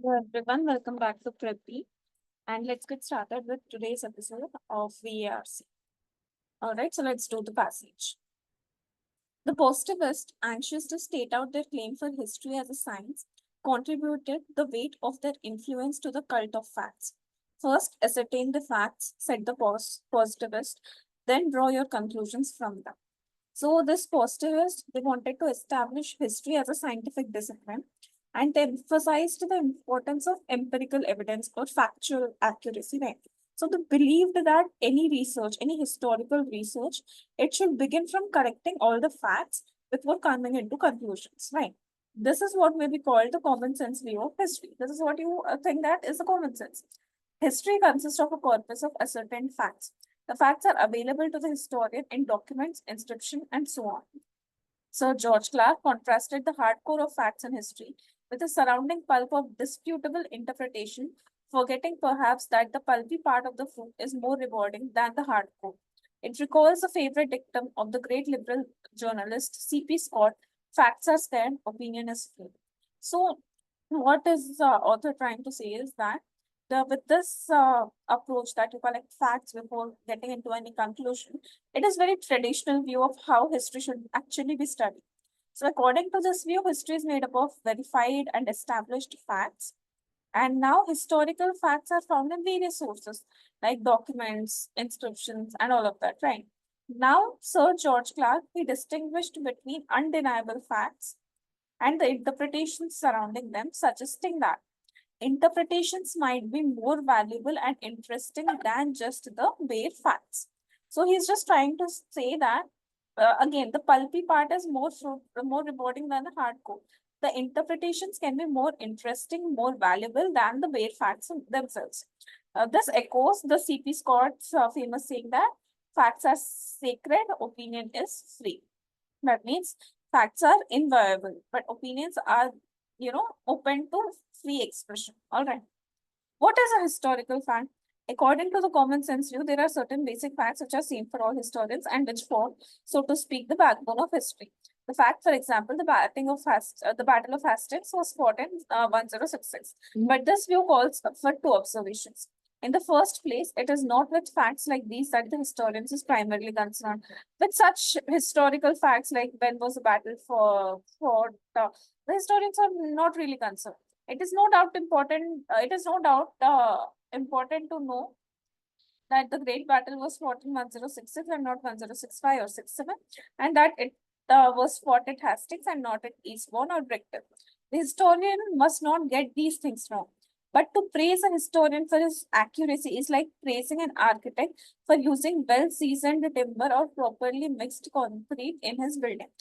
Hello everyone, welcome back to PrepBee, and let's get started with today's episode of VARC. Alright, so let's do the passage. The positivists, anxious to state out their claim for history as a science, contributed the weight of their influence to the cult of facts. First, ascertain the facts, said the positivist, then draw your conclusions from them. So this positivist, they wanted to establish history as a scientific discipline, and they emphasized the importance of empirical evidence or factual accuracy, right? So they believed that any research, any historical research, it should begin from correcting all the facts before coming into conclusions, right? This is what may be called the common sense view of history. This is what you think that is the common sense. History consists of a corpus of ascertained facts. The facts are available to the historian in documents, inscription, and so on. Sir George Clark contrasted the hardcore of facts in history with the surrounding pulp of disputable interpretation, forgetting perhaps that the pulpy part of the fruit is more rewarding than the hardcore. It recalls a favorite dictum of the great liberal journalist C.P. Scott: facts are scarce, opinion is free. So, what is the author trying to say is that with this approach that you collect facts before getting into any conclusion, it is very traditional view of how history should actually be studied. So according to this view, history is made up of verified and established facts. And now historical facts are found in various sources like documents, inscriptions, and all of that, right? Now, Sir George Clark, he distinguished between undeniable facts and the interpretations surrounding them, suggesting that interpretations might be more valuable and interesting than just the bare facts. So he's just trying to say that again, the pulpy part is more rewarding than the hardcore. The interpretations can be more interesting, more valuable than the bare facts themselves. This echoes the C.P. Scott's famous saying that facts are sacred, opinion is free. That means facts are inviolable, but opinions are, open to free expression. All right. What is a historical fact? According to the common sense view, there are certain basic facts which are same for all historians and which form, so to speak, the backbone of history. The fact, for example, the Battle of Hastings was fought in 1066. But this view calls for two observations. In the first place, it is not with facts like these that the historians is primarily concerned. With such historical facts like when was the battle fought, the historians are not really concerned. It is no doubt important. It is no doubt important to know that the great battle was fought in 1066 and not 1065 or 67, and that it was fought at Hastings and not at Eastbourne or Brighton. The historian must not get these things wrong. But to praise a historian for his accuracy is like praising an architect for using well seasoned timber or properly mixed concrete in his building.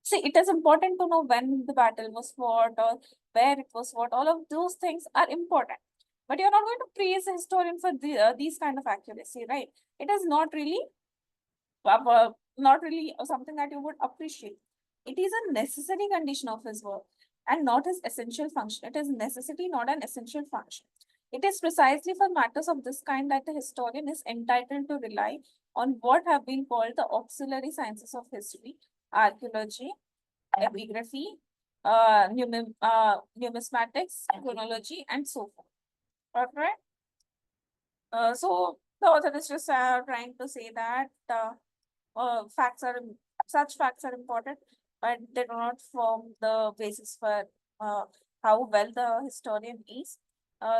See, it is important to know when the battle was fought or where it was fought. All of those things are important. But you're not going to praise a historian for these kind of accuracy, right? It is not really something that you would appreciate. It is a necessary condition of his work and not his essential function. It is necessity, not an essential function. It is precisely for matters of this kind that the historian is entitled to rely on what have been called the auxiliary sciences of history: archaeology, epigraphy, numismatics, chronology, and so forth. All right. So the author is just trying to say that facts are such facts are important, but they do not form the basis for how well the historian is.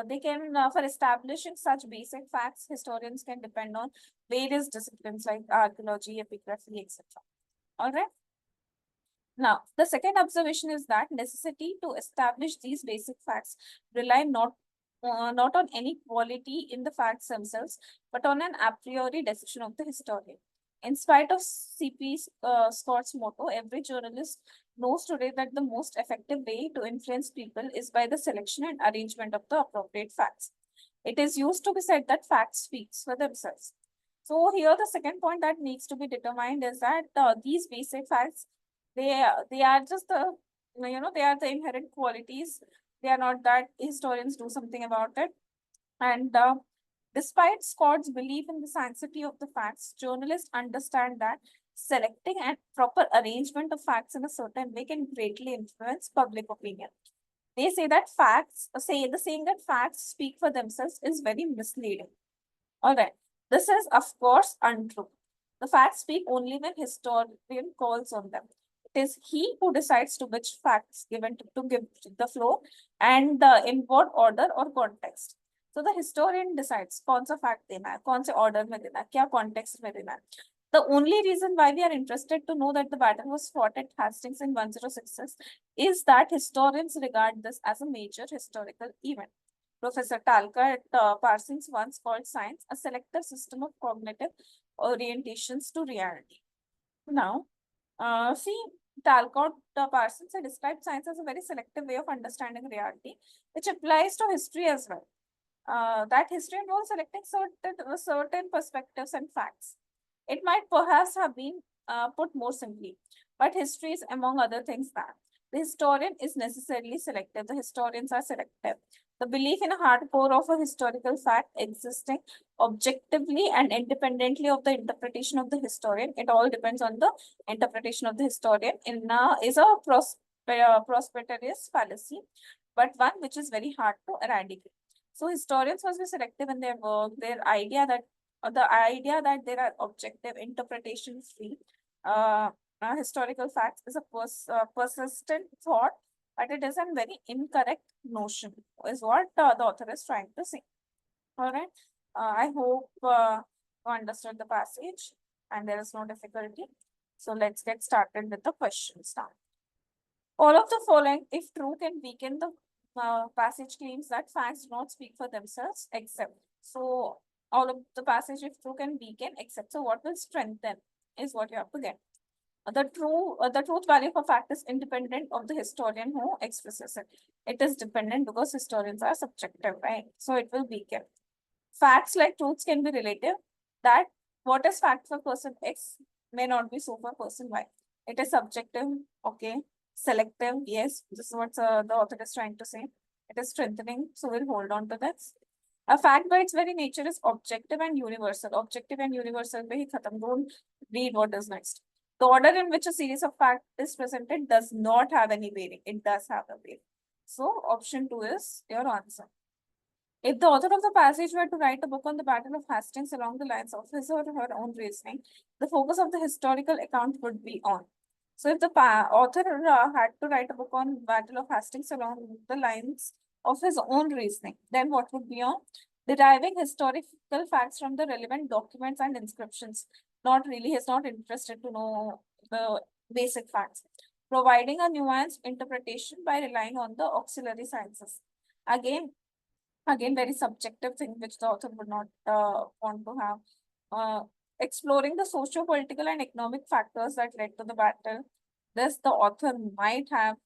They can, for establishing such basic facts, historians can depend on various disciplines like archaeology, epigraphy, etc. All right. Now, the second observation is that necessity to establish these basic facts rely not on any quality in the facts themselves, but on an a priori decision of the historian. In spite of C.P. Scott's motto, every journalist knows today that the most effective way to influence people is by the selection and arrangement of the appropriate facts. It is used to be said that facts speaks for themselves. So here the second point that needs to be determined is that these basic facts, they are just they are the inherent qualities. They are not that historians do something about it. And despite Scott's belief in the sanctity of the facts, journalists understand that selecting and proper arrangement of facts in a certain way can greatly influence public opinion. they say that facts, say the saying that facts speak for themselves is very misleading. All right. This is, of course, untrue. The facts speak only when historian calls on them. It is he who decides to which facts given to give the flow and the in what order or context. So the historian decides कौन सा fact देना है, कौन से order में देना है, क्या context में देना है. The only reason why we are interested to know that the battle was fought at Hastings in 1066 is that historians regard this as a major historical event. Professor Talcott at Parsons once called science a selective system of cognitive orientations to reality. Now, see, Talcott Parsons had described science as a very selective way of understanding reality, which applies to history as well. That history involves selecting certain perspectives and facts. It might perhaps have been put more simply, but history is, among other things, that the historian is necessarily selective. The historians are selective. The belief in a hardcore of a historical fact existing objectively and independently of the interpretation of the historian, it all depends on the interpretation of the historian, is a prosperous fallacy, but one which is very hard to eradicate. So historians must be selective in their work. Their idea that the idea that there are objective interpretation free historical facts is a persistent thought, but it is a very incorrect notion, is what the author is trying to say. All right. I hope you understood the passage and there is no difficulty. So let's get started with the questions now. All of the following, if true, can weaken the passage claims that facts do not speak for themselves, except. So all of the passage, if true, can weaken, except. So what will strengthen is what you have to get. The truth value of a fact is independent of the historian who expresses it. It is dependent because historians are subjective, right? So it will weaken. Facts like truths can be relative. That what is fact for person X may not be so for person Y. It is subjective, okay. Selective, yes. This is what the author is trying to say. It is strengthening, so we'll hold on to this. A fact by its very nature is objective and universal. Objective and universal पे ही खत्म. Don't read what is next. The order in which a series of facts is presented does not have any bearing. It does have a bearing. So option 2 is your answer. If the author of the passage were to write a book on the Battle of Hastings along the lines of his or her own reasoning, the focus of the historical account would be on. So if the author had to write a book on Battle of Hastings along the lines of his own reasoning, then what would be on? Deriving historical facts from the relevant documents and inscriptions. Not really, he's not interested to know the basic facts. Providing a nuanced interpretation by relying on the auxiliary sciences. Again, very subjective thing which the author would not want to have. Exploring the socio-political and economic factors that led to the battle. This the author might have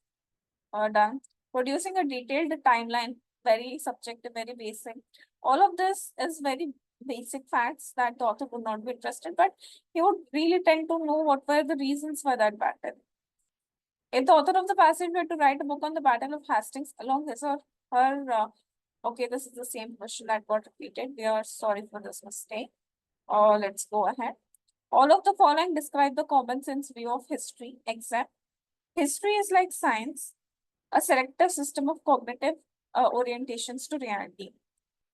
done. Producing a detailed timeline, very subjective, very basic. All of this is very basic facts that the author would not be interested, but he would really tend to know what were the reasons for that battle. If the author of the passage were to write a book on the Battle of Hastings along his or her okay, this is the same question that got repeated. We are sorry for this mistake. Let's go ahead. All of the following describe the common sense view of history, except history is like science, a selective system of cognitive orientations to reality.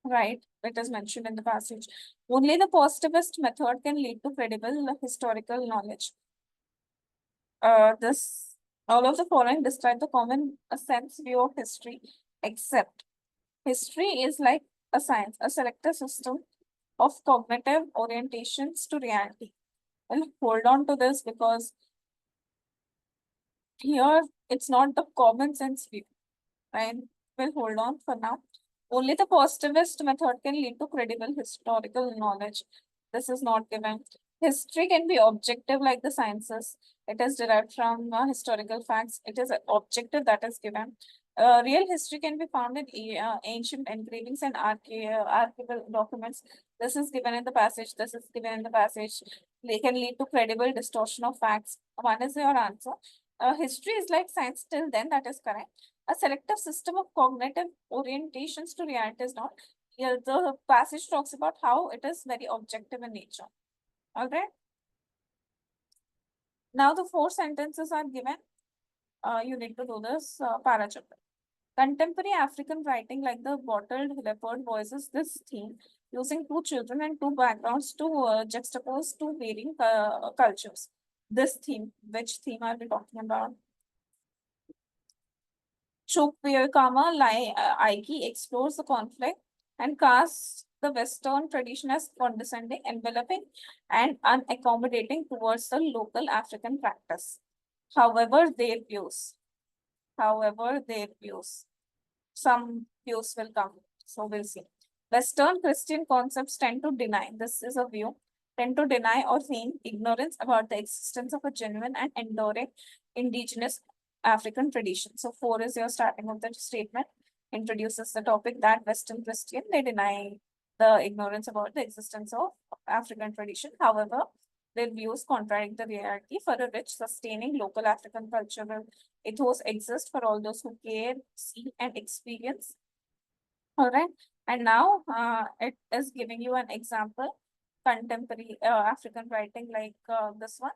Right, it is mentioned in the passage. Only the positivist method can lead to credible historical knowledge. All of the following describe the common sense view of history, except history is like a science, a selective system of cognitive orientations to reality. Well, hold on to this because here it's not the common sense view, right? We'll hold on for now. Only the positivist method can lead to credible historical knowledge. This is not given. History can be objective like the sciences. It is derived from historical facts. It is objective that is given. Real history can be found in ancient engravings and archival documents. This is given in the passage. This is given in the passage. They can lead to credible distortion of facts. One is your answer. History is like science till then, that is correct. A selective system of cognitive orientations to reality is not. Here, the passage talks about how it is very objective in nature. All right. Now the 4 sentences are given. You need to do this para chapter. Contemporary African writing like the bottled leopard voices this theme using two children and two backgrounds to juxtapose two varying cultures. This theme, which theme are we talking about? Chukwuemeka Aiki explores the conflict and casts the Western tradition as condescending, enveloping, and unaccommodating towards the local African practice. However, their views, however, their views, some views will come. So we'll see. Western Christian concepts tend to deny, this is a view, tend to deny or feign ignorance about the existence of a genuine and enduring indigenous African tradition. So 4 is your starting of the statement, introduces the topic that Western Christian, they deny the ignorance about the existence of African tradition. However, their views contradict the reality for a rich, sustaining local African cultural ethos exists for all those who care, see, and experience. All right. And now it is giving you an example, contemporary African writing like this one.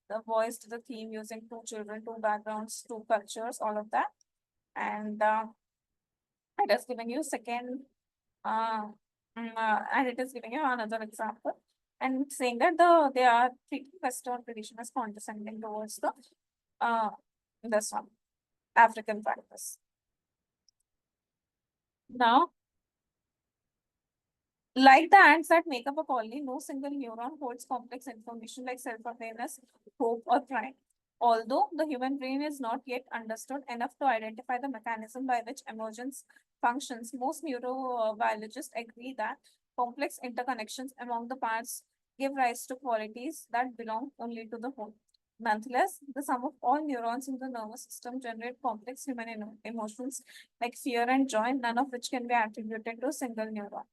The voice to the theme using two children, two backgrounds, two cultures, all of that. And it is giving you second, uh, and it is giving you another example. And saying that they are treating Western tradition as condescending towards the this one, African practice. Now, like the ants that make up a colony, no single neuron holds complex information like self-awareness, hope, or pride. Although the human brain is not yet understood enough to identify the mechanism by which emergence functions, most neurobiologists agree that complex interconnections among the parts give rise to qualities that belong only to the whole. Nonetheless, the sum of all neurons in the nervous system generate complex human emotions like fear and joy, none of which can be attributed to a single neuron.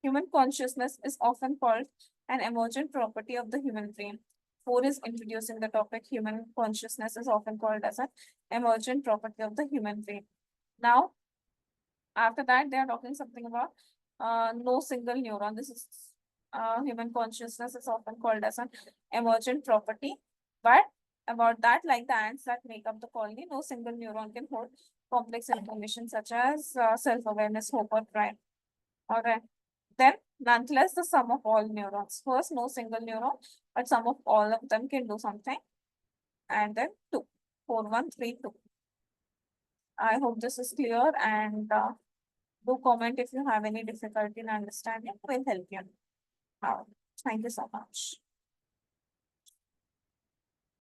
Human consciousness is often called an emergent property of the human brain. 4 is introducing the topic human consciousness is often called as an emergent property of the human brain. Now, after that, they are talking something about no single neuron. This is human consciousness is often called as an emergent property. But about that, like the ants that make up the colony, no single neuron can hold complex information such as self-awareness, hope, or pride. All right. Then, nonetheless, the sum of all neurons. First, no single neuron, but sum of all of them can do something. And then 2. 4, 1, 3, 2. I hope this is clear and do comment if you have any difficulty in understanding. We'll help you. Thank you so much.